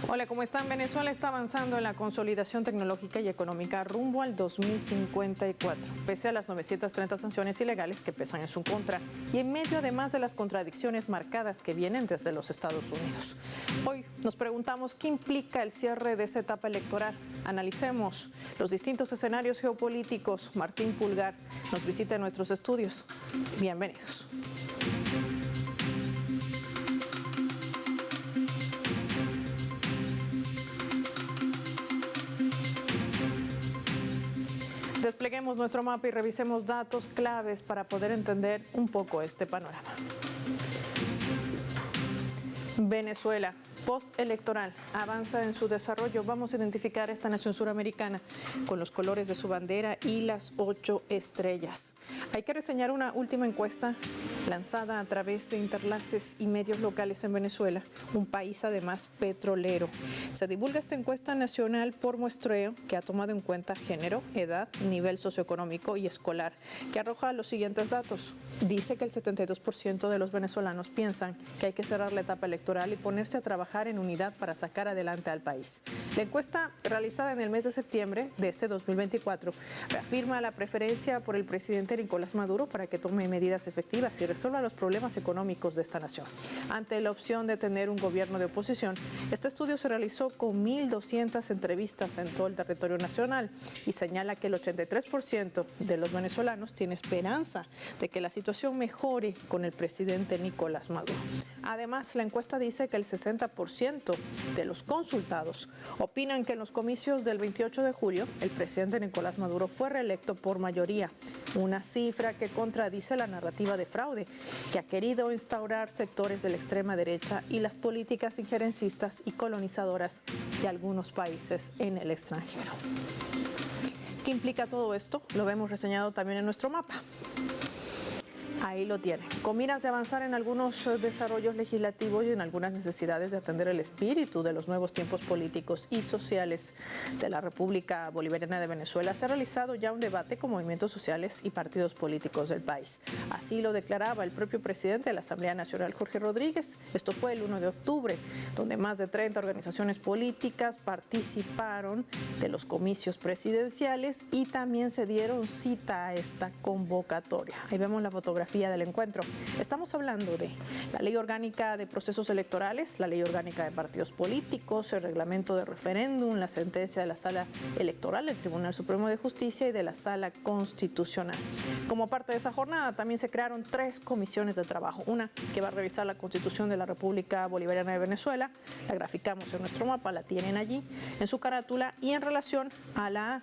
Hola, ¿cómo están? Venezuela está avanzando en la consolidación tecnológica y económica rumbo al 2054, pese a las 930 sanciones ilegales que pesan en su contra y en medio además de las contradicciones marcadas que vienen desde los Estados Unidos. Hoy nos preguntamos qué implica el cierre de esa etapa electoral. Analicemos los distintos escenarios geopolíticos. Martín Pulgar nos visita en nuestros estudios. Bienvenidos. Despleguemos nuestro mapa y revisemos datos claves para poder entender un poco este panorama. Venezuela, postelectoral, avanza en su desarrollo. Vamos a identificar esta nación suramericana con los colores de su bandera y las 8 estrellas. Hay que reseñar una última encuesta lanzada a través de Interlaces y medios locales en Venezuela, un país además petrolero. Se divulga esta encuesta nacional por muestreo que ha tomado en cuenta género, edad, nivel socioeconómico y escolar, que arroja los siguientes datos. Dice que el 72% de los venezolanos piensan que hay que cerrar la etapa electoral y ponerse a trabajar en unidad para sacar adelante al país. La encuesta realizada en el mes de septiembre de este 2024 reafirma la preferencia por el presidente Nicolás Maduro para que tome medidas efectivas y resuelva los problemas económicos de esta nación. Ante la opción de tener un gobierno de oposición, este estudio se realizó con 1.200 entrevistas en todo el territorio nacional y señala que el 83% de los venezolanos tiene esperanza de que la situación mejore con el presidente Nicolás Maduro. Además, la encuesta dice que el 60% de los consultados opinan que en los comicios del 28 de julio el presidente Nicolás Maduro fue reelecto por mayoría, una cifra que contradice la narrativa de fraude que ha querido instaurar sectores de la extrema derecha y las políticas injerencistas y colonizadoras de algunos países en el extranjero. ¿Qué implica todo esto? Lo vemos reseñado también en nuestro mapa. Ahí lo tienen. Con miras de avanzar en algunos desarrollos legislativos y en algunas necesidades de atender el espíritu de los nuevos tiempos políticos y sociales de la República Bolivariana de Venezuela, se ha realizado ya un debate con movimientos sociales y partidos políticos del país. Así lo declaraba el propio presidente de la Asamblea Nacional, Jorge Rodríguez. Esto fue el 1 de octubre, donde más de 30 organizaciones políticas participaron de los comicios presidenciales y también se dieron cita a esta convocatoria. Ahí vemos la fotografía del encuentro. Estamos hablando de la Ley Orgánica de Procesos Electorales, la Ley Orgánica de Partidos Políticos, el Reglamento de Referéndum, la sentencia de la Sala Electoral del Tribunal Supremo de Justicia y de la Sala Constitucional. Como parte de esa jornada también se crearon 3 comisiones de trabajo. Una que va a revisar la Constitución de la República Bolivariana de Venezuela, la graficamos en nuestro mapa, la tienen allí en su carátula, y en relación a la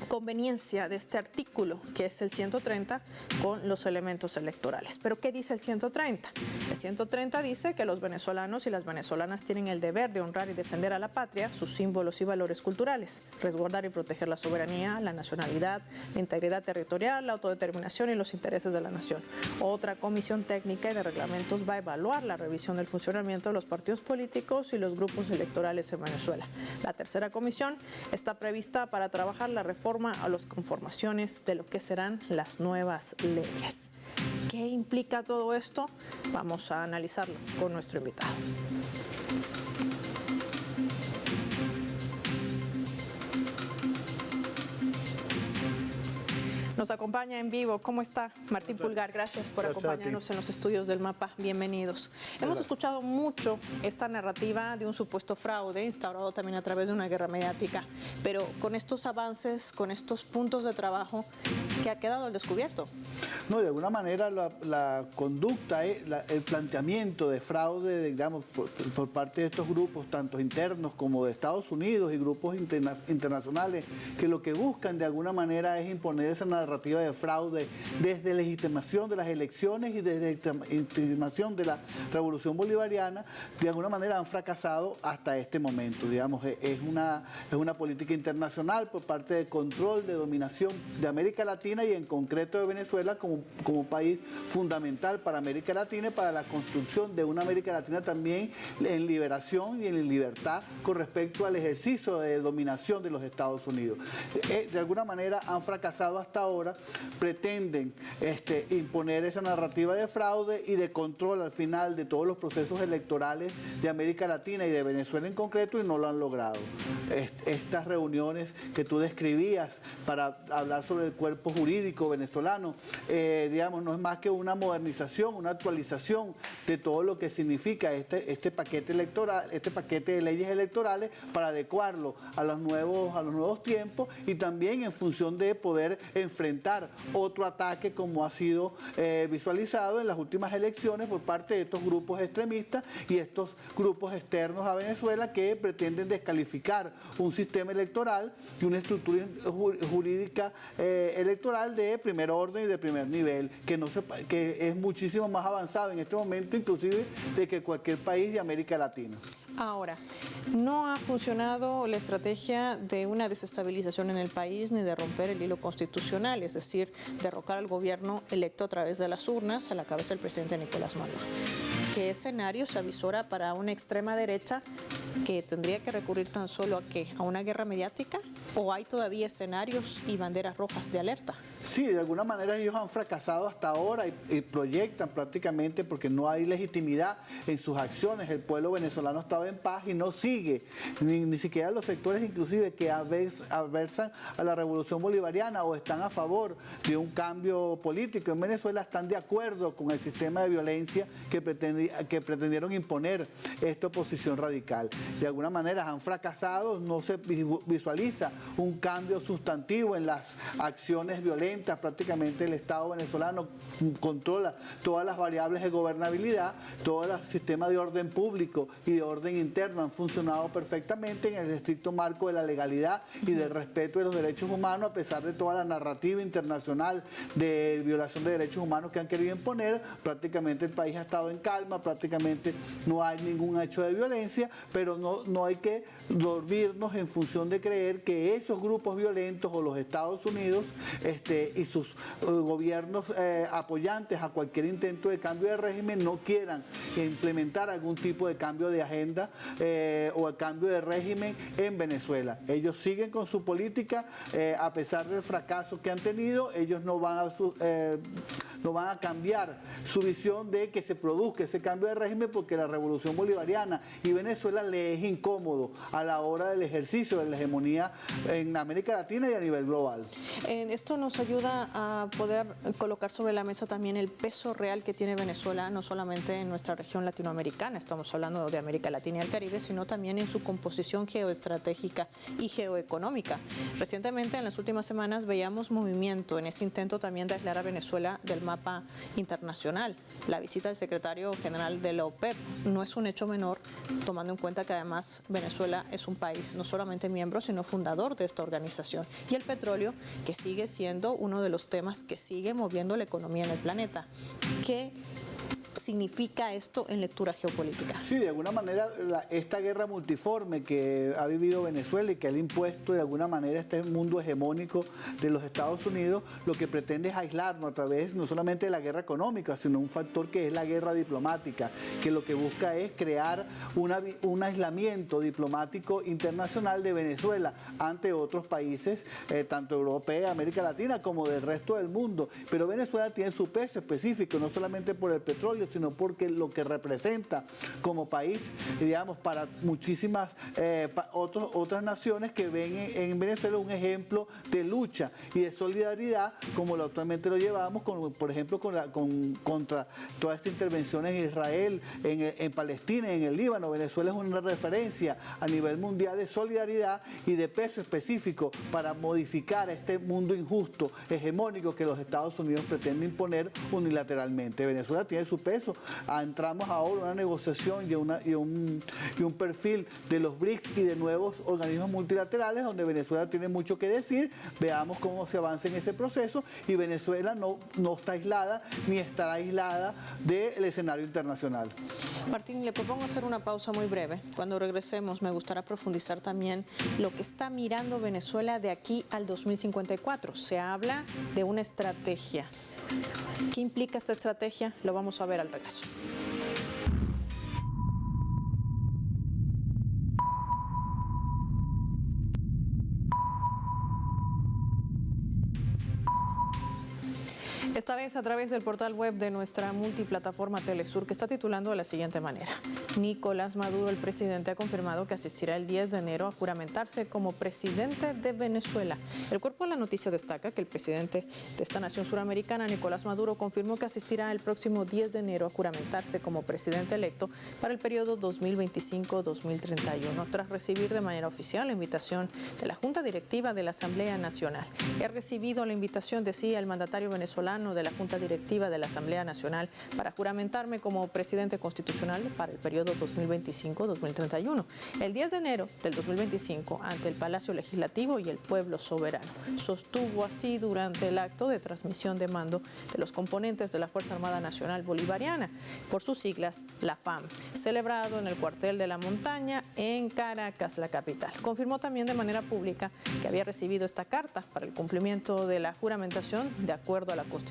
conveniencia de este artículo, que es el 130, con los elementos electorales. ¿Pero qué dice el 130? El 130 dice que los venezolanos y las venezolanas tienen el deber de honrar y defender a la patria, sus símbolos y valores culturales, resguardar y proteger la soberanía, la nacionalidad, la integridad territorial, la autodeterminación y los intereses de la nación. Otra comisión técnica y de reglamentos va a evaluar la revisión del funcionamiento de los partidos políticos y los grupos electorales en Venezuela. La tercera comisión está prevista para trabajar la reforma a las conformaciones de lo que serán las nuevas leyes. ¿Qué implica todo esto? Vamos a analizarlo con nuestro invitado. Nos acompaña en vivo. ¿Cómo está? Martín Pulgar, gracias por acompañarnos en los estudios del mapa. Bienvenidos. Hemos escuchado mucho esta narrativa de un supuesto fraude, instaurado también a través de una guerra mediática, pero con estos avances, con estos puntos de trabajo, ¿qué ha quedado al descubierto? No, de alguna manera la conducta, el planteamiento de fraude, digamos, por parte de estos grupos, tanto internos como de Estados Unidos y grupos internacionales, que lo que buscan de alguna manera es imponer esa narrativa de fraude desde legitimación de las elecciones y desde legitimación de la Revolución Bolivariana, de alguna manera han fracasado hasta este momento. Digamos, es una política internacional por parte de control, de dominación de América Latina y en concreto de Venezuela como país fundamental para América Latina y para la construcción de una América Latina también en liberación y en libertad con respecto al ejercicio de dominación de los Estados Unidos. De alguna manera han fracasado hasta ahora ahora, pretenden imponer esa narrativa de fraude y de control al final de todos los procesos electorales de América Latina y de Venezuela en concreto, y no lo han logrado. Estas reuniones que tú describías para hablar sobre el cuerpo jurídico venezolano, digamos, no es más que una modernización, una actualización de todo lo que significa este paquete electoral, este paquete de leyes electorales, para adecuarlo a los nuevos tiempos, y también en función de poder enfrentar otro ataque como ha sido visualizado en las últimas elecciones por parte de estos grupos extremistas y estos grupos externos a Venezuela que pretenden descalificar un sistema electoral y una estructura jurídica electoral de primer orden y de primer nivel, que es muchísimo más avanzado en este momento, inclusive, de que cualquier país de América Latina. Ahora, no ha funcionado la estrategia de una desestabilización en el país ni de romper el hilo constitucional, es decir, derrocar al gobierno electo a través de las urnas a la cabeza del presidente Nicolás Maduro. ¿Qué escenario se avisora para una extrema derecha que tendría que recurrir tan solo a qué? ¿A una guerra mediática? ¿O hay todavía escenarios y banderas rojas de alerta? Sí, de alguna manera ellos han fracasado hasta ahora y proyectan prácticamente porque no hay legitimidad en sus acciones. El pueblo venezolano estaba en paz y no sigue, ni siquiera los sectores inclusive que adversan a la revolución bolivariana o están a favor de un cambio político en Venezuela, están de acuerdo con el sistema de violencia que pretendieron imponer esta oposición radical. De alguna manera han fracasado, no se visualiza un cambio sustantivo en las acciones violentas. Prácticamente el Estado venezolano controla todas las variables de gobernabilidad, todo el sistema de orden público y de orden interno han funcionado perfectamente en el estricto marco de la legalidad y del respeto de los derechos humanos, a pesar de toda la narrativa internacional de violación de derechos humanos que han querido imponer. Prácticamente el país ha estado en calma, prácticamente no hay ningún hecho de violencia, pero no hay que dormirnos en función de creer que esos grupos violentos o los Estados Unidos y sus gobiernos apoyantes a cualquier intento de cambio de régimen no quieran implementar algún tipo de cambio de agenda o el cambio de régimen en Venezuela. Ellos siguen con su política, a pesar del fracaso que han tenido, ellos no van a cambiar su visión de que se produzca ese cambio de régimen, porque la revolución bolivariana y Venezuela le es incómodo a la hora del ejercicio de la hegemonía en América Latina y a nivel global. Esto nos ayuda a poder colocar sobre la mesa también el peso real que tiene Venezuela, no solamente en nuestra región latinoamericana, estamos hablando de América Latina y el Caribe, sino también en su composición geoestratégica y geoeconómica. Recientemente, en las últimas semanas, veíamos movimiento en ese intento también de aislar a Venezuela del mapa internacional. La visita del secretario general de la OPEP no es un hecho menor, tomando en cuenta que además Venezuela es un país no solamente miembro, sino fundador de esta organización. Y el petróleo, que sigue siendo uno de los temas que sigue moviendo la economía en el planeta. ¿Qué significa esto en lectura geopolítica? Sí, de alguna manera esta guerra multiforme que ha vivido Venezuela y que le ha impuesto de alguna manera este mundo hegemónico de los Estados Unidos, lo que pretende es aislarnos a través no solamente de la guerra económica, sino un factor que es la guerra diplomática, que lo que busca es crear un aislamiento diplomático internacional de Venezuela ante otros países, tanto europeos, América Latina, como del resto del mundo. Pero Venezuela tiene su peso específico, no solamente por el petróleo, sino porque lo que representa como país, digamos, para muchísimas otras naciones que ven en Venezuela un ejemplo de lucha y de solidaridad, como actualmente lo llevamos, por ejemplo, contra toda esta intervención en Israel, en Palestina, en el Líbano. Venezuela es una referencia a nivel mundial de solidaridad y de peso específico para modificar este mundo injusto, hegemónico que los Estados Unidos pretenden imponer unilateralmente. Venezuela tiene su peso. Entramos ahora en una negociación y un perfil de los BRICS y de nuevos organismos multilaterales donde Venezuela tiene mucho que decir. Veamos cómo se avanza en ese proceso, y Venezuela no está aislada ni estará aislada del escenario internacional. Martín, le propongo hacer una pausa muy breve. Cuando regresemos me gustaría profundizar también lo que está mirando Venezuela de aquí al 2054. Se habla de una estrategia. ¿Qué implica esta estrategia? Lo vamos a ver al regreso. Esta vez a través del portal web de nuestra multiplataforma Telesur, que está titulando de la siguiente manera. Nicolás Maduro, el presidente, ha confirmado que asistirá el 10 de enero a juramentarse como presidente de Venezuela. El cuerpo de la noticia destaca que el presidente de esta nación suramericana, Nicolás Maduro, confirmó que asistirá el próximo 10 de enero a juramentarse como presidente electo para el periodo 2025-2031, tras recibir de manera oficial la invitación de la Junta Directiva de la Asamblea Nacional. He recibido la invitación, decía el mandatario venezolano, de la Junta Directiva de la Asamblea Nacional para juramentarme como presidente constitucional para el periodo 2025-2031, el 10 de enero del 2025, ante el Palacio Legislativo y el pueblo soberano. Sostuvo así durante el acto de transmisión de mando de los componentes de la Fuerza Armada Nacional Bolivariana, por sus siglas, la FAM, celebrado en el cuartel de la Montaña en Caracas, la capital. Confirmó también de manera pública que había recibido esta carta para el cumplimiento de la juramentación de acuerdo a la Constitución,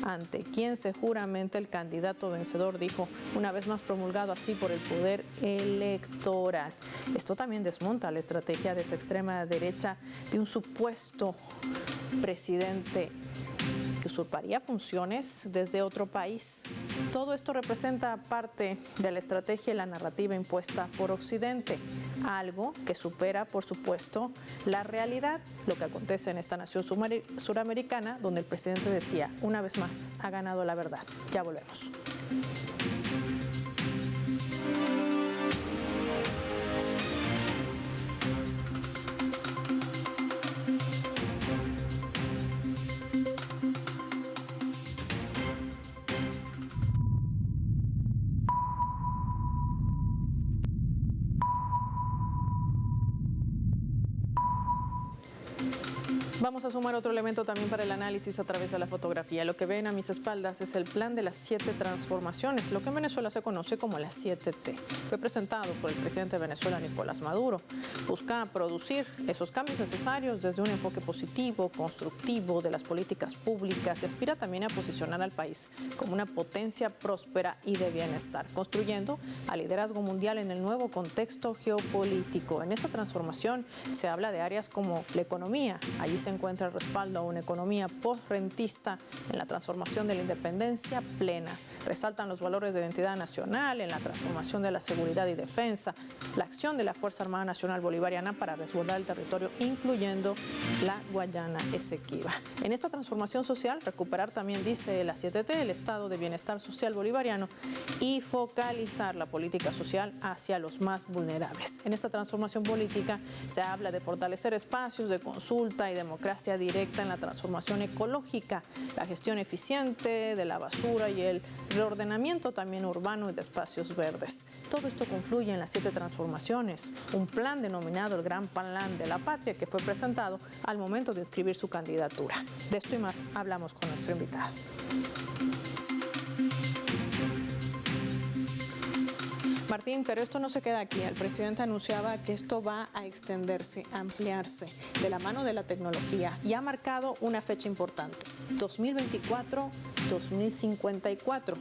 ante quien se juramenta el candidato vencedor, dijo, una vez más promulgado así por el poder electoral. Esto también desmonta la estrategia de esa extrema derecha de un supuesto presidente que usurparía funciones desde otro país. Todo esto representa parte de la estrategia y la narrativa impuesta por Occidente, algo que supera, por supuesto, la realidad, lo que acontece en esta nación suramericana, donde el presidente decía, una vez más, ha ganado la verdad. Ya volvemos. Vamos a sumar otro elemento también para el análisis a través de la fotografía. Lo que ven a mis espaldas es el plan de las 7 transformaciones, lo que en Venezuela se conoce como las 7T. Fue presentado por el presidente de Venezuela, Nicolás Maduro. Busca producir esos cambios necesarios desde un enfoque positivo, constructivo de las políticas públicas y aspira también a posicionar al país como una potencia próspera y de bienestar, construyendo al liderazgo mundial en el nuevo contexto geopolítico. En esta transformación se habla de áreas como la economía. Allí se encuentra el respaldo a una economía postrentista en la transformación de la independencia plena. Resaltan los valores de identidad nacional en la transformación de la seguridad y defensa, la acción de la Fuerza Armada Nacional Bolivariana para resguardar el territorio, incluyendo la Guayana Esequiba. En esta transformación social, recuperar también, dice la 7T, el estado de bienestar social bolivariano y focalizar la política social hacia los más vulnerables. En esta transformación política se habla de fortalecer espacios de consulta y democracia directa en la transformación ecológica, la gestión eficiente de la basura y el reordenamiento también urbano y de espacios verdes. Todo esto confluye en las 7 transformaciones, un plan denominado el Gran Plan de la Patria que fue presentado al momento de inscribir su candidatura. De esto y más hablamos con nuestro invitado. Martín, pero esto no se queda aquí. El presidente anunciaba que esto va a extenderse, a ampliarse de la mano de la tecnología y ha marcado una fecha importante, 2024-2054.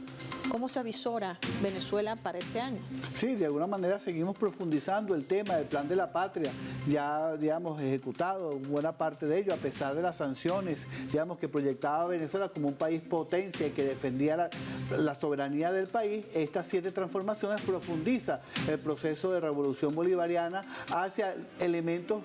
¿Cómo se avisora Venezuela para este año? Sí, de alguna manera seguimos profundizando el tema del Plan de la Patria, ya, digamos, ejecutado buena parte de ello, a pesar de las sanciones, digamos, que proyectaba a Venezuela como un país potencia y que defendía la soberanía del país. Estas 7 transformaciones profundiza el proceso de revolución bolivariana hacia elementos,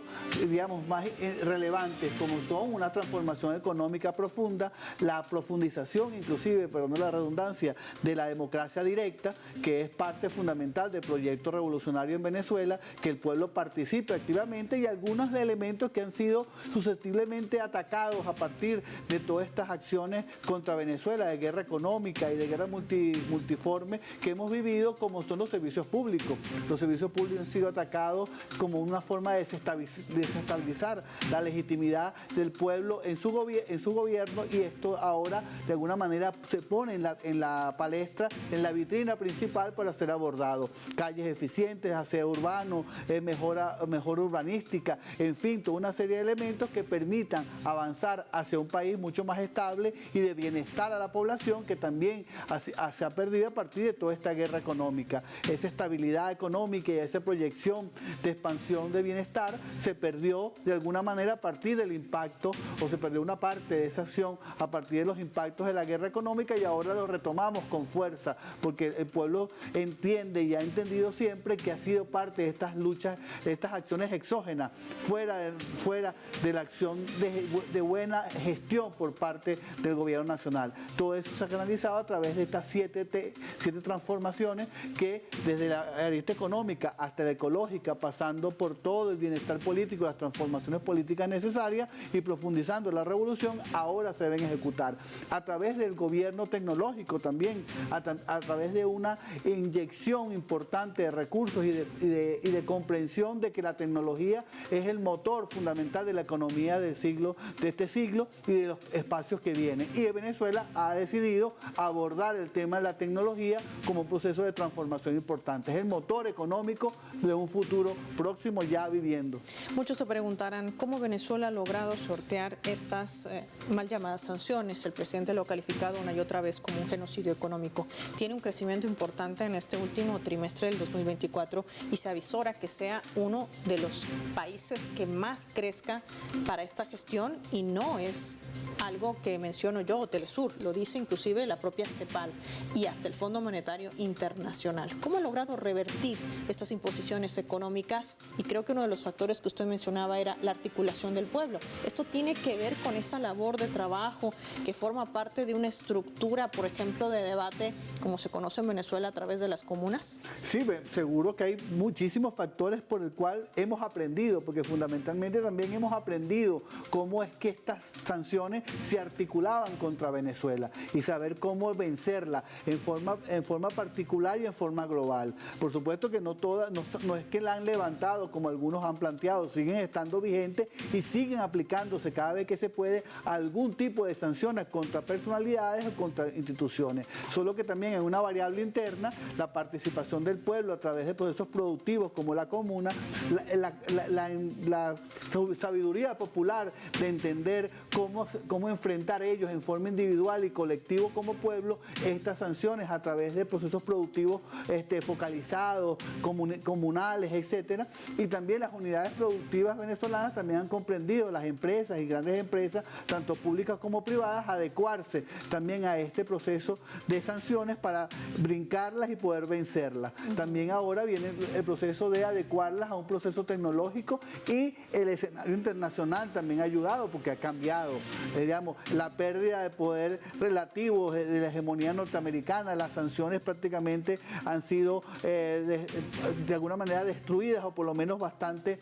digamos, más relevantes, como son una transformación económica profunda, la profundización, inclusive, pero no la redundancia, de la democracia directa, que es parte fundamental del proyecto revolucionario en Venezuela, que el pueblo participe activamente, y algunos elementos que han sido susceptiblemente atacados a partir de todas estas acciones contra Venezuela, de guerra económica y de guerra multiforme que hemos vivido, como son los servicios públicos. Los servicios públicos han sido atacados como una forma de desestabilizar la legitimidad del pueblo en su gobierno, y esto ahora de alguna alguna manera se pone en la palestra, en la vitrina principal para ser abordado. Calles eficientes, aseo urbano, mejor urbanística, en fin, toda una serie de elementos que permitan avanzar hacia un país mucho más estable y de bienestar a la población, que también se ha perdido a partir de toda esta guerra económica. Esa estabilidad económica y esa proyección de expansión de bienestar se perdió de alguna manera a partir del impacto, o se perdió una parte de esa acción a partir de los impactos de la guerra económica, y ahora lo retomamos con fuerza, porque el pueblo entiende y ha entendido siempre que ha sido parte de estas luchas, de estas acciones exógenas, fuera de la acción de buena gestión por parte del gobierno nacional. Todo eso se ha canalizado a través de estas siete transformaciones que, desde la arista económica hasta la ecológica, pasando por todo el bienestar político, las transformaciones políticas necesarias y profundizando la revolución, ahora se deben ejecutar. A través del gobierno tecnológico también, a través de una inyección importante de recursos y de comprensión de que la tecnología es el motor fundamental de la economía de este siglo y de los espacios que vienen. Y Venezuela ha decidido abordar el tema de la tecnología como un proceso de transformación importante. Es el motor económico de un futuro próximo ya viviendo. Muchos se preguntarán cómo Venezuela ha logrado sortear estas mal llamadas sanciones. El presidente lo ha calificado una y otra vez como un genocidio económico. Tiene un crecimiento importante en este último trimestre del 2024 y se avisora que sea uno de los países que más crezca para esta gestión, y no es algo que menciono yo o Telesur, lo dice inclusive la propia CEPAL y hasta el Fondo Monetario Internacional. ¿Cómo ha logrado revertir estas imposiciones económicas? Y creo que uno de los factores que usted mencionaba era la articulación del pueblo. Esto tiene que ver con esa labor de trabajo que forma parte de una estructura, por ejemplo, de debate, como se conoce en Venezuela a través de las comunas. Sí, seguro que hay muchísimos factores por el cual hemos aprendido, porque fundamentalmente también hemos aprendido cómo es que estas sanciones se articulaban contra Venezuela y saber cómo vencerla en forma particular y en forma global. Por supuesto que no es que la han levantado como algunos han planteado, siguen estando vigentes y siguen aplicándose cada vez que se puede algún tipo de sanciones contra personalidades o contra instituciones. Solo que también en una variable interna, la participación del pueblo a través de procesos productivos como la comuna, la sabiduría popular de entender cómo enfrentar ellos en forma individual y colectivo como pueblo estas sanciones a través de procesos productivos focalizados, comunales, etcétera. Y también las unidades productivas venezolanas también han comprendido, las empresas y grandes empresas, tanto públicas como privadas, adecuarse también a este proceso de sanciones para brincarlas y poder vencerlas. También ahora viene el proceso de adecuarlas a un proceso tecnológico, y el escenario internacional también ha ayudado porque ha cambiado, digamos, la pérdida de poder relativo de la hegemonía norteamericana. Las sanciones prácticamente han sido de alguna manera destruidas, o por lo menos bastante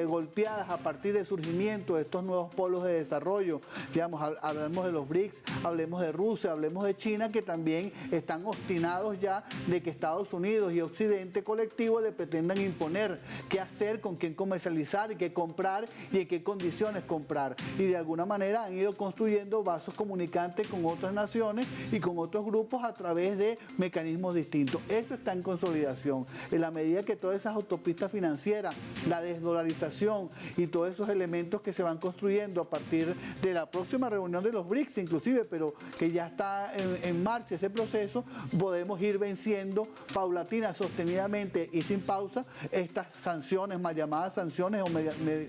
golpeadas a partir del surgimiento de estos nuevos polos de desarrollo. Digamos, hablemos de los BRICS, hablemos de Rusia, hablemos de China, que también están obstinados ya de que Estados Unidos y Occidente colectivo le pretendan imponer qué hacer, con quién comercializar y qué comprar y en qué condiciones comprar. Y de alguna manera han ido construyendo vasos comunicantes con otras naciones y con otros grupos a través de mecanismos distintos. Eso está en consolidación. En la medida que todas esas autopistas financieras, la desdolarización y todos esos elementos que se van construyendo a partir de la próxima reunión de los BRICS inclusive, pero que ya está en marcha ese proceso, podemos ir venciendo paulatina, sostenidamente y sin pausa estas sanciones, mal llamadas sanciones o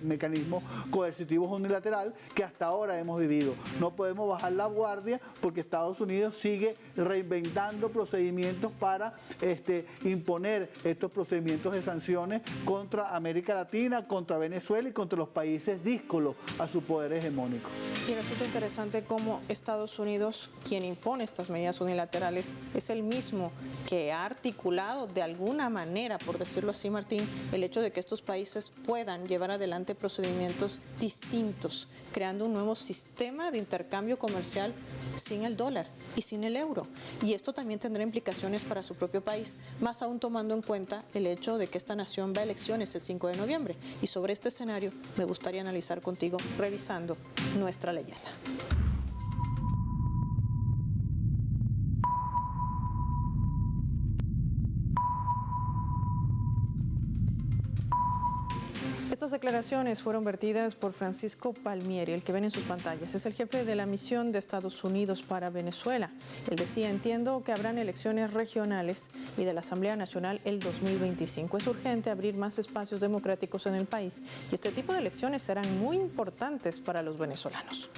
mecanismos coercitivos unilateral que hasta ahora hemos vivido. No podemos bajar la guardia porque Estados Unidos sigue reinventando procedimientos para imponer estos procedimientos de sanciones contra América Latina, contra Venezuela y contra los países díscolos a su poder hegemónico. Y resulta interesante cómo Estados Unidos, quien impone estas medidas unilaterales, es el mismo que ha articulado de alguna manera, por decirlo así, Martín, el hecho de que estos países puedan llevar adelante procedimientos distintos, creando un nuevo sistema de intercambio comercial sin el dólar y sin el euro. Y esto también tendrá implicaciones para su propio país, más aún tomando en cuenta el hecho de que esta nación va a elecciones el 5 de noviembre. Y sobre este escenario me gustaría analizar contigo, revisando nuestra leyenda. Estas declaraciones fueron vertidas por Francisco Palmieri, el que ven en sus pantallas. Es el jefe de la misión de Estados Unidos para Venezuela. Él decía: entiendo que habrán elecciones regionales y de la Asamblea Nacional el 2025. Es urgente abrir más espacios democráticos en el país y este tipo de elecciones serán muy importantes para los venezolanos.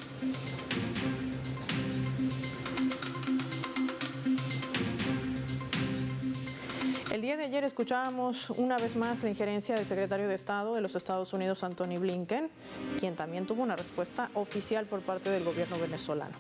El día de ayer escuchábamos una vez más la injerencia del secretario de Estado de los Estados Unidos, Antony Blinken, quien también tuvo una respuesta oficial por parte del gobierno venezolano.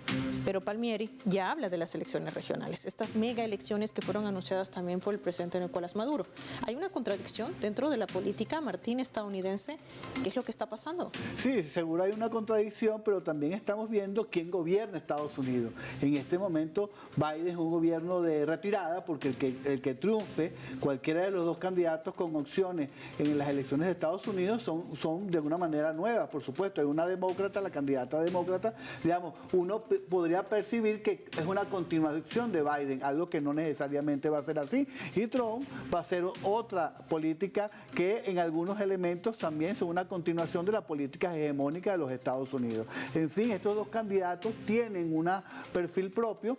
Pero Palmieri ya habla de las elecciones regionales, estas mega elecciones que fueron anunciadas también por el presidente Nicolás Maduro. ¿Hay una contradicción dentro de la política, Martín, estadounidense? ¿Qué es lo que está pasando? Sí, seguro hay una contradicción, pero también estamos viendo quién gobierna Estados Unidos. En este momento Biden es un gobierno de retirada, porque el que triunfe, cualquiera de los dos candidatos con opciones en las elecciones de Estados Unidos son de alguna manera nuevas, por supuesto. Hay una demócrata, la candidata demócrata, digamos, uno podría percibir que es una continuación de Biden, algo que no necesariamente va a ser así. Y Trump va a ser otra política que en algunos elementos también son una continuación de la política hegemónica de los Estados Unidos. En fin, estos dos candidatos tienen un perfil propio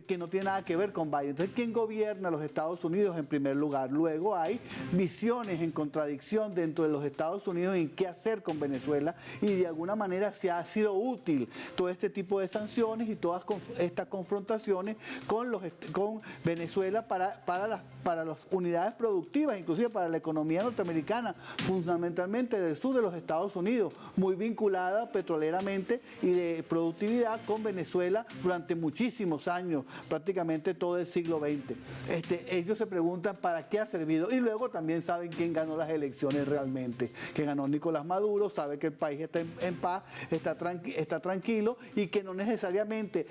que no tiene nada que ver con Biden. Entonces, ¿quién gobierna los Estados Unidos en primer lugar? Luego hay visiones en contradicción dentro de los Estados Unidos en qué hacer con Venezuela, y de alguna manera se ha sido útil todo este tipo de sanciones y todas estas confrontaciones con Venezuela para las unidades productivas, inclusive para la economía norteamericana, fundamentalmente del sur de los Estados Unidos, muy vinculada petroleramente y de productividad con Venezuela durante muchísimos años, prácticamente todo el siglo XX. Ellos se preguntan para qué ha servido, y luego también saben quién ganó las elecciones realmente, que ganó Nicolás Maduro, sabe que el país está en paz, está tranquilo, y que no necesariamente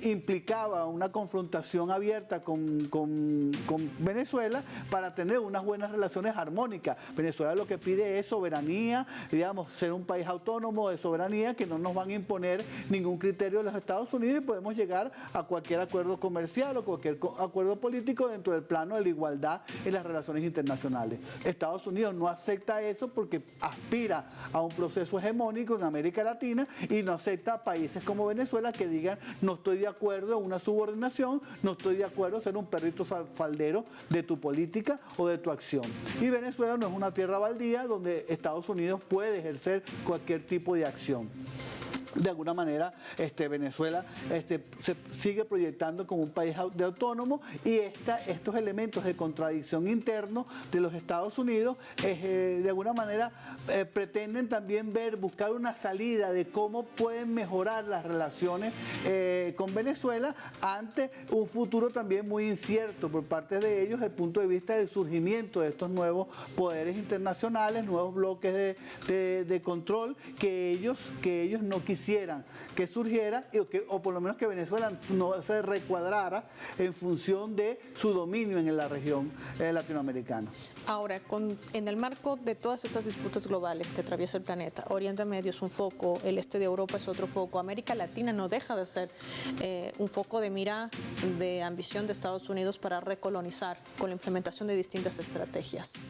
implicaba una confrontación abierta con Venezuela para tener unas buenas relaciones armónicas. Venezuela lo que pide es soberanía, digamos, ser un país autónomo de soberanía, que no nos van a imponer ningún criterio de los Estados Unidos, y podemos llegar a cualquier acuerdo comercial o cualquier acuerdo político dentro del plano de la igualdad en las relaciones internacionales. Estados Unidos no acepta eso porque aspira a un proceso hegemónico en América Latina y no acepta a países como Venezuela que digan: no estoy de acuerdo en una subordinación, no estoy de acuerdo en ser un perrito faldero de tu política o de tu acción. Y Venezuela no es una tierra baldía donde Estados Unidos puede ejercer cualquier tipo de acción. De alguna manera, Venezuela se sigue proyectando como un país autónomo, y estos elementos de contradicción interno de los Estados Unidos de alguna manera pretenden también buscar una salida de cómo pueden mejorar las relaciones con Venezuela ante un futuro también muy incierto por parte de ellos desde el punto de vista del surgimiento de estos nuevos poderes internacionales, nuevos bloques de control que ellos no quisieran que surgiera, o por lo menos que Venezuela no se recuadrara en función de su dominio en la región latinoamericana. Ahora, en el marco de todas estas disputas globales que atraviesa el planeta, Oriente Medio es un foco, el este de Europa es otro foco, América Latina no deja de ser un foco de mira, de ambición de Estados Unidos para recolonizar con la implementación de distintas estrategias.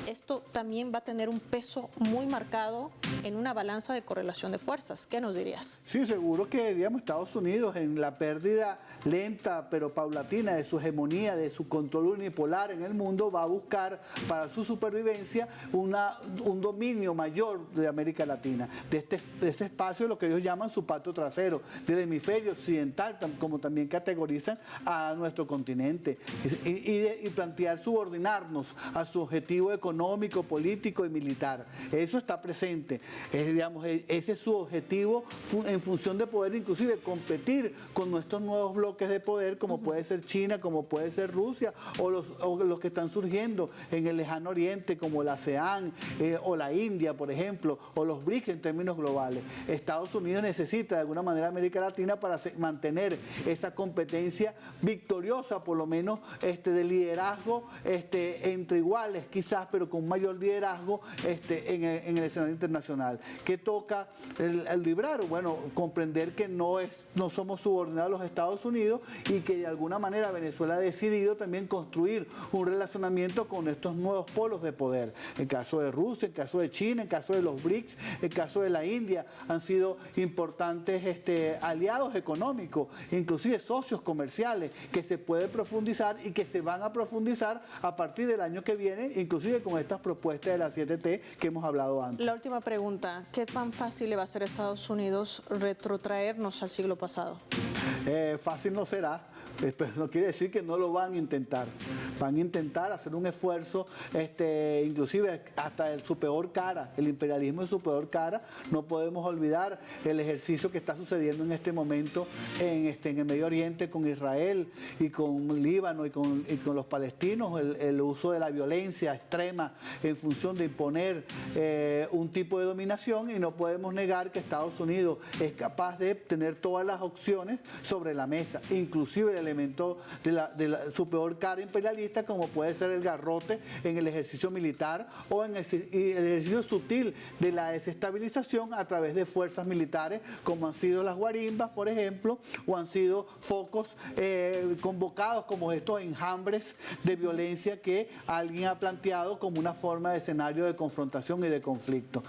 Esto también va a tener un peso muy marcado en una balanza de correlación de fuerzas. ¿Qué nos dirías? Sí, seguro que, digamos, Estados Unidos, en la pérdida lenta pero paulatina de su hegemonía, de su control unipolar en el mundo, va a buscar para su supervivencia un dominio mayor de América Latina, de este espacio, lo que ellos llaman su patio trasero, del hemisferio occidental, como también categorizan a nuestro continente, y plantear subordinarnos a su objetivo económico, político y militar. Eso está presente. Ese es su objetivo en función de poder inclusive competir con nuestros nuevos bloques de poder, como puede ser China, como puede ser Rusia, o los que están surgiendo en el lejano oriente, como la ASEAN, o la India, por ejemplo, o los BRICS en términos globales. Estados Unidos necesita de alguna manera América Latina para mantener esa competencia victoriosa, por lo menos de liderazgo entre iguales quizás, pero pero con mayor liderazgo en el escenario internacional. ¿Qué toca el librar? Bueno, comprender que no somos subordinados a los Estados Unidos y que de alguna manera Venezuela ha decidido también construir un relacionamiento con estos nuevos polos de poder. En el caso de Rusia, en el caso de China, en el caso de los BRICS, en el caso de la India, han sido importantes aliados económicos, inclusive socios comerciales, que se puede profundizar y que se van a profundizar a partir del año que viene, inclusive con estas propuestas de la 7T que hemos hablado antes. La última pregunta, ¿qué tan fácil le va a ser a Estados Unidos retrotraernos al siglo pasado? Fácil no será, pero no quiere decir que no lo van a intentar. Van a intentar hacer un esfuerzo, inclusive hasta su peor cara, el imperialismo de su peor cara. No podemos olvidar el ejercicio que está sucediendo en este momento en el Medio Oriente con Israel y con Líbano y con los palestinos, el uso de la violencia extrema en función de imponer un tipo de dominación, y no podemos negar que Estados Unidos es capaz de tener todas las opciones sobre la mesa, inclusive el elemento de su peor cara imperialista, como puede ser el garrote en el ejercicio militar o en el ejercicio sutil de la desestabilización a través de fuerzas militares, como han sido las guarimbas, por ejemplo, o han sido focos convocados como estos enjambres de violencia que alguien ha planteado como una forma de escenario de confrontación y de conflicto.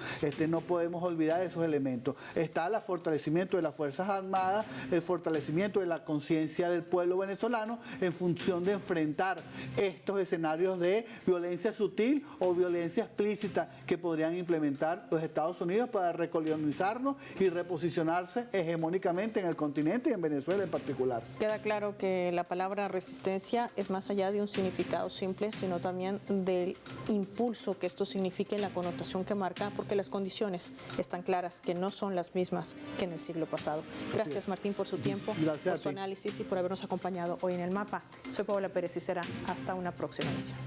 No podemos olvidar esos elementos. Está el fortalecimiento de las Fuerzas Armadas, el fortalecimiento de la conciencia del pueblo venezolano en función de enfrentar estos escenarios de violencia sutil o violencia explícita que podrían implementar los Estados Unidos para recolonizarnos y reposicionarse hegemónicamente en el continente y en Venezuela en particular. Queda claro que la palabra resistencia es más allá de un significado simple, sino también del impulso que esto significa y la connotación que marca, porque las condiciones están claras, que no son las mismas que en el siglo pasado. Gracias, Martín, por su tiempo, por su análisis y por habernos acompañado hoy en El Mapa. Soy Paola Pérez y será hasta una próxima edición.